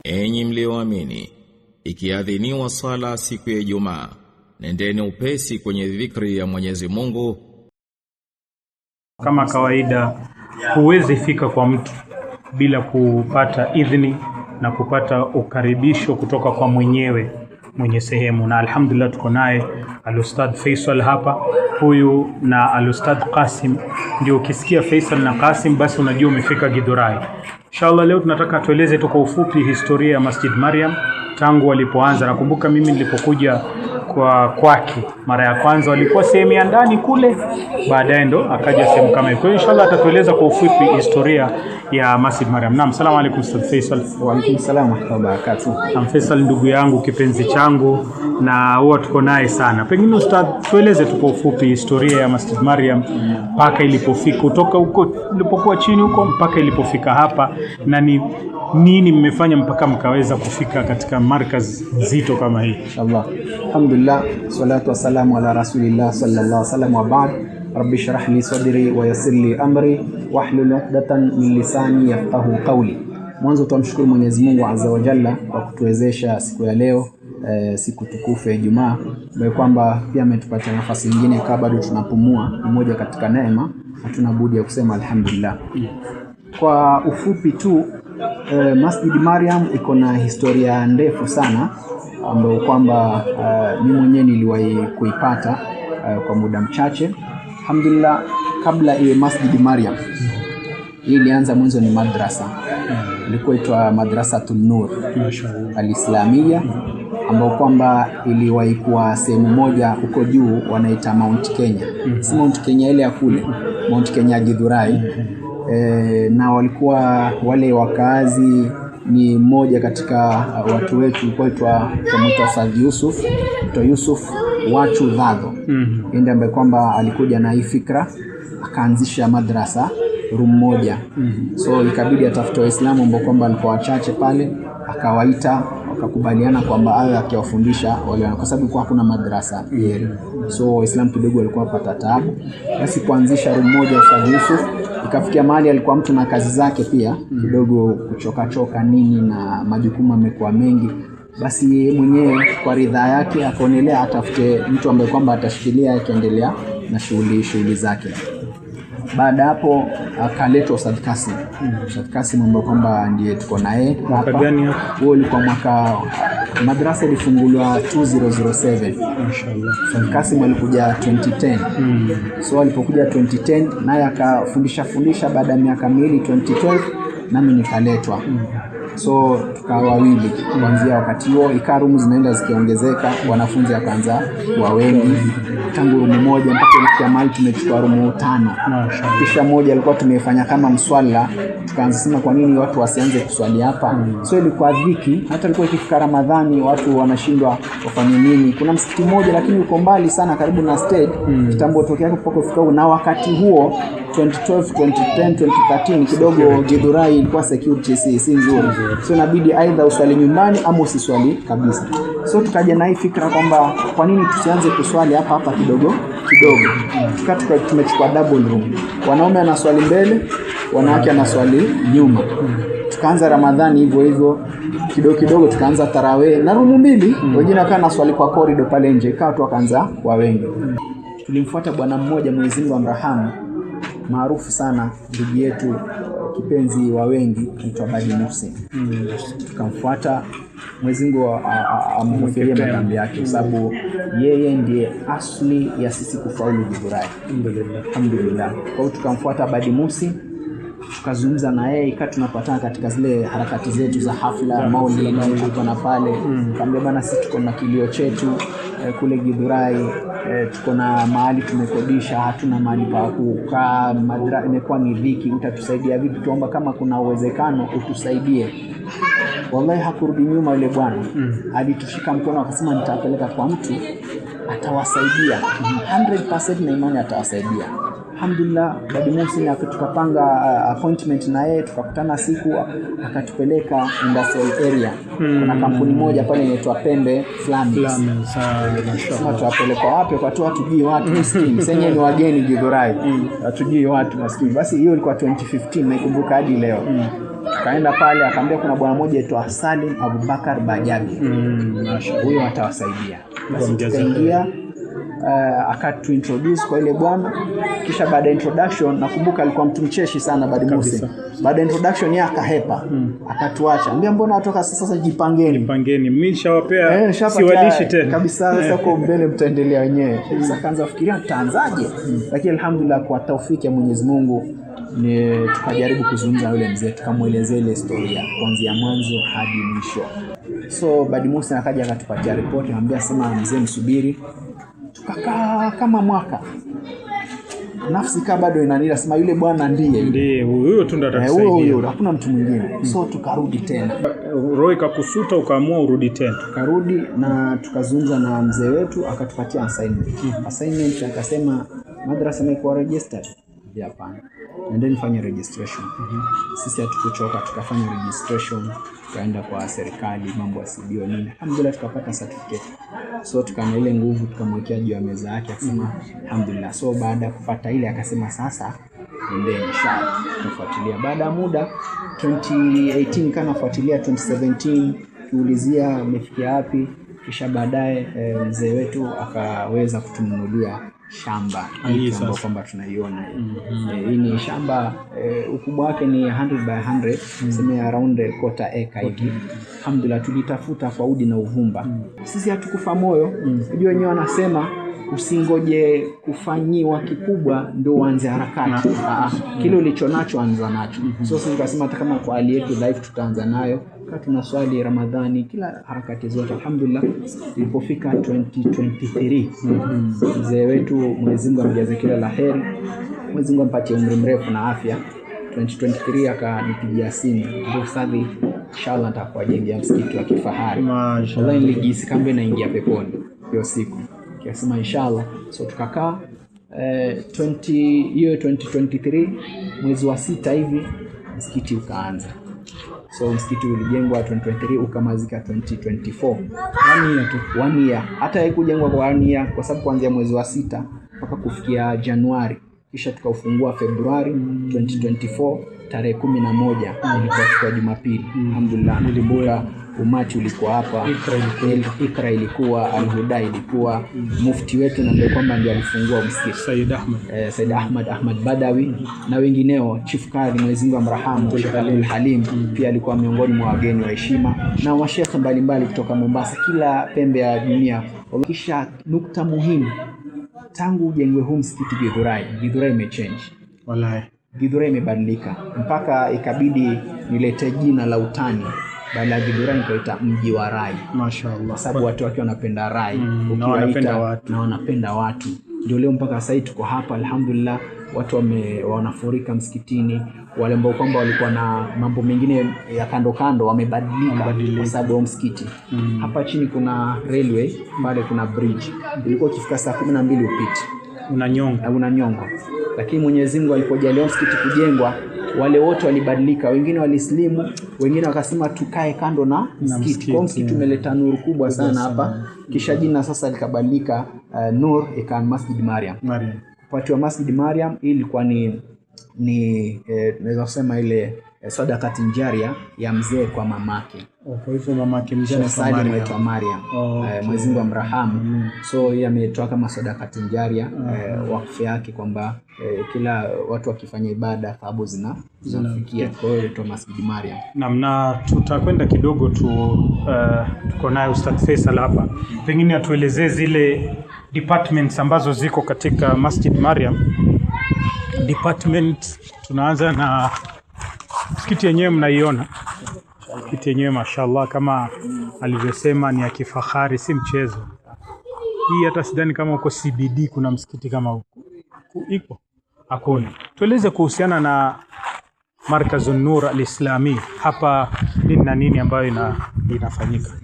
Enyi mlioamini, ikiadhiniwa sala siku ya Ijumaa, nendeni upesi kwenye dhikri ya Mwenyezi Mungu. Kama kawaida, huwezi fika kwa mtu bila kupata idhini na kupata ukaribisho kutoka kwa mwenye sehemu, na alhamdulillah tuko naye Al-Ustadh Faisal hapa, huyu na Al-Ustadh Qasim. Ndio ukisikia Faisal na Qasim basi unajua umefika Githurai. Inshallah leo tunataka tueleze tu kwa ufupi historia ya Masjid Maryam tangu walipoanza. Nakumbuka mimi nilipokuja kwake mara ya kwanza walikuwa sehemu ya ndani kule, baadaye ndo akaja sehemu kama hiyo. Kwa hiyo inshallah atatueleza kwa ufupi historia ya Masjid Maryam. Naam, salamu alaykum Ustadh Faisal. Wa alaykum salaam wa rahmatullahi wa barakatuh. Naam, Faisal ndugu yangu, kipenzi changu, na huwa tuko naye sana. Pengine Ustadh tueleze tu kwa ufupi historia ya Masjid Maryam mpaka ilipofika, kutoka huko ilipokuwa chini huko mpaka ilipofika hapa, na ni nini mmefanya mpaka mkaweza kufika katika markaz nzito kama hii. Inshallah. Alhamdulillah, salatu wassalamu ala rasulillah sallallahu alaihi wasallam, wa ba'd. Rabbi shrah li sadri wa yassir li amri wahlul 'uqdatan min lisani yafqahu qawli. Mwanzo tumshukuru Mwenyezi Mungu Azza wa Jalla kwa kutuwezesha siku ya leo, siku tukufu ya Ijumaa, kwa kwamba pia ametupatia nafasi nyingine kama bado tunapumua, mmoja katika neema, hatuna budi ya kusema alhamdulillah. Kwa ufupi tu, Masjid Maryam iko na historia ndefu sana ambayo kwamba mimi mwenyewe niliwahi kuipata kwa muda mchache. Alhamdulillah, kabla iwe Masjid Maryam, hii ilianza mwanzo ni madrasa. Ilikuwa itwa Madrasatun Nur Al-Islamia, ambayo kwamba iliwahi kuwa sehemu moja huko juu wanaita Mount Kenya. Si Mount Kenya ile ya kule, Mount Kenya Githurai. Na walikuwa wale wakazi ni mmoja katika watu wetu kuitwa Said Yusuf Wachu Dhadho. Ndiye ambaye kwamba alikuja na hii fikra akaanzisha madrasa room moja. So ikabidi atafute Waislamu ambao kwamba walikuwa wachache pale, akawaita, wakakubaliana kwamba awe akiwafundisha wale, kwa sababu kwa hakuna madrasa yeye. So Waislamu kidogo walikuwa wapata taabu, basi kuanzisha room moja Said Yusuf. Ikafikia mahali alikuwa mtu na kazi zake pia kidogo kuchoka nini na majukumu yamekuwa mengi, basi yeye mwenyewe kwa ridhaa yake akaonelea atafute mtu ambaye kwamba atashikilia akiendelea na shughuli zake. Baada hapo akaletwa Ustadh Qasim. Ustadh Qasim ambaye kwamba ndiye tuko naye hapa. Huo ulikuwa mwaka madrasa ilifunguliwa 2007. Inshallah. Ustadh Qasim alikuja 2010. So alipokuja 2010 naye akafundisha baada ya miaka miwili 2012 nami nikaletwa. So tukawa wawili kuanzia wakati huo, ikarumu zinaenda zikiongezeka, wanafunzi wakaanza kuwa wengi, tangu rumu moja mpaka ilifikia mahali tumechukua rumu 5. Kisha moja alikuwa tumefanya kama mswala, tukaanza sema kwa nini watu wasianze kuswali hapa. So ilikuwa dhiki, hata ilikuwa ikifika Ramadhani watu wanashindwa wafanye nini. Kuna msikiti mmoja lakini uko mbali sana karibu na stage, kitambo tokea hapo mpaka kufika, na wakati huo 2012, 2010, 2013 kidogo Githurai ilikuwa security si nzuri. So inabidi aidha uswali nyumbani ama usiswali kabisa. So tukaja na hii fikra kwamba kwa nini tusianze kuswali hapa kidogo. Tumechukua double room. Wanaume anaswali mbele, wanawake anaswali nyuma. Tukaanza Ramadhani hivyo kidogo tukaanza tarawih na room mbili, wengine wakawa naswali kwa corridor pale nje, ikawa tu wakaanza kwa wengi. Tulimfuata bwana mmoja, Mwenyezi Mungu amrahamu, maarufu sana, ndugu yetu kipenzi wa wengi, anaitwa Badi Musi. Tukamfuata, Mwenyezi Mungu amghufirie madhambi yake, kwa sababu yeye ndiye asli ya sisi kufaulu Githurai. Alhamdulillah. Kwa hiyo tukamfuata Badi Musi, tukazungumza na yeye, ikawa tunapatana katika zile harakati zetu za hafla maulid tuko na pale. Kaambia bana, sisi tuko na kilio chetu kule Githurai, tuko na mahali tumekodisha, hatuna mahali pa kukaa, madrasa imekuwa ni dhiki, utatusaidia vipi? Tuomba kama kuna uwezekano utusaidie. Wallahi hakurudi nyuma yule bwana. Alitushika mkono akasema nitapeleka kwa mtu atawasaidia 100%, na imani atawasaidia. Alhamdulillah, Badi Musi tukapanga appointment na yeye, tukakutana siku, akatupeleka industrial area. Kuna kampuni moja pale inaitwa Pembe Flames. Sema tuwapeleka wapi? Kwa tu hatujui watu maskini. Senye ni wageni Githurai. Hatujui watu maskini. Basi hiyo ilikuwa 2015, naikumbuka hadi leo. Tukaenda pale akaambia kuna bwana mmoja aitwa Salim Abubakar Bajabi. Huyo atawasaidia. Basi tukaingia akatu introduce kwa ile bwana, kisha baada ya introduction nakumbuka alikuwa mtu mcheshi sana Badi Musa. Baada ya introduction yake akahepa, akatuacha. Ambia mbona watoka sasa, jipangeni. Mimi nishawapea siwalishi tena. Kabisa sasa kwa mbele mtaendelea wenyewe. Sasa kaanza kufikiria tutaanzaje. Lakini alhamdulillah kwa taufiki ya Mwenyezi Mungu ni tukajaribu kuzungumza yule mzee, tukamuelezea ile historia kuanzia mwanzo hadi mwisho. So Badi Musa akaja akatupatia report, anambia sema mzee msubiri. Tukakaa kama mwaka. Nafsi kaa bado inanira, sema yule bwana ndiye huyo tu ndo atakusaidia. Huyo hakuna mtu mwingine. So tukarudi tena. Roho ikakusuta ukaamua urudi tena. Tukarudi na tukazungumza na mzee wetu akatupatia assignment. Assignment akasema madrasa imekuwa registered. Hapana. Nendeni fanya registration. Sisi hatukuchoka, tukafanya registration, tukaenda kwa serikali, mambo ya CBO nini. Alhamdulillah tukapata certificate. So tukana ile nguvu tukamwekea juu ya meza yake akasema alhamdulillah. So baada ya kupata ile akasema sasa nendeni inshallah tufuatilia. Baada ya muda 2018 kana fuatilia 2017 kiulizia umefikia wapi, kisha baadaye mzee wetu akaweza kutununulia shamba hii ambayo kwamba tunaiona hii ni shamba ukubwa wake ni 100 by 100 sema around quarter acre hivi. Alhamdulillah tulitafuta kwa udi na uvumba. Sisi hatukufa moyo. Unajua wenyewe wanasema usingoje kufanyiwa kikubwa ndio uanze harakati. Kile ulichonacho anza nacho. So sisi tukasema hata kama kwa hali yetu life tutaanza nayo. Wakati tunaswali Ramadhani kila harakati zote alhamdulillah. Ilipofika 2023 mzee wetu Mwenyezi Mungu amjaze kila la heri, Mwenyezi Mungu ampatie umri mrefu na afya. 2023 akanipigia simu, ndio sadhi inshallah nitakuwajengea msikiti wa kifahari. Wallahi nilijisi kama naingia peponi hiyo siku. Kiasema inshallah. So tukakaa 2023 mwezi wa 6 hivi msikiti ukaanza. So msikiti ulijengwa 2023 ukamalizika 2024. 1 year. Hata haikujengwa kwa 1 year kwa sababu kuanzia mwezi wa 6 mpaka kufikia Januari. Kisha tukaufungua Februari 2024 tarehe 11 ilikuwa siku Jumapili. Alhamdulillah nilibora umati ulikuwa hapa. Ikra ilikuwa, Al-Huda ilikuwa, mufti wetu na ndio kwamba ndiye alifungua msikiti Said Ahmad Badawi na wengineo, Chief Kadhi Mwenyezi Mungu amrahamu, Sheikh Abdul Halim pia alikuwa miongoni mwa wageni wa heshima na mashekhe mbalimbali kutoka Mombasa, kila pembe ya dunia. Kisha nukta muhimu, tangu ujengwe huu msikiti Githurai imechange. Wallahi Githurai imebadilika mpaka ikabidi nilete jina la utani. Baada ya Githurai nikaita mji wa Rai. Mashaallah. Sababu watu wake wanapenda Rai, wanapenda watu. Ndio leo mpaka sasa tuko hapa alhamdulillah, watu wanafurika msikitini. Wale ambao kwamba walikuwa na mambo mengine ya kando wamebadilika kwa sababu ya msikiti. Hapa chini kuna railway, pale kuna bridge. Ilikuwa ikifika saa 12 upite unanyonga. Lakini Mwenyezi Mungu alipojalia msikiti kujengwa, wale wote walibadilika, wengine walislimu, wengine wakasema tukae kando na msikiti. Kwa msikiti umeleta nuru kubwa sana hapa. Kisha jina sasa likabadilika, Nur ikawa Masjid Mariam. Kupatiwa Masjid Mariam ilikuwa ni naweza kusema ile sadaqati jaria ya mzee kwa mamake. Kwa hivyo mamake mzee anaitwa Mariam. Mwenyezi Mungu amrahamu. So yeye ametoa kama sadaqati jaria wakfu yake kwamba kila watu wakifanya ibada thawabu zinafikia. Kwa hiyo inaitwa Masjid Mariam. Na tutakwenda kidogo tuko naye Ustadh Faisal hapa. Pengine atuelezee zile departments ambazo ziko katika Masjid Mariam. Department tunaanza na msikiti yenyewe, mnaiona msikiti yenyewe mashallah kama alivyosema ni ya kifahari, si mchezo. Hii hata sidhani kama uko CBD kuna msikiti kama iko hakuna. Tueleze kuhusiana na Markazun Nur al-Islami hapa nini na nini ambayo inafanyika.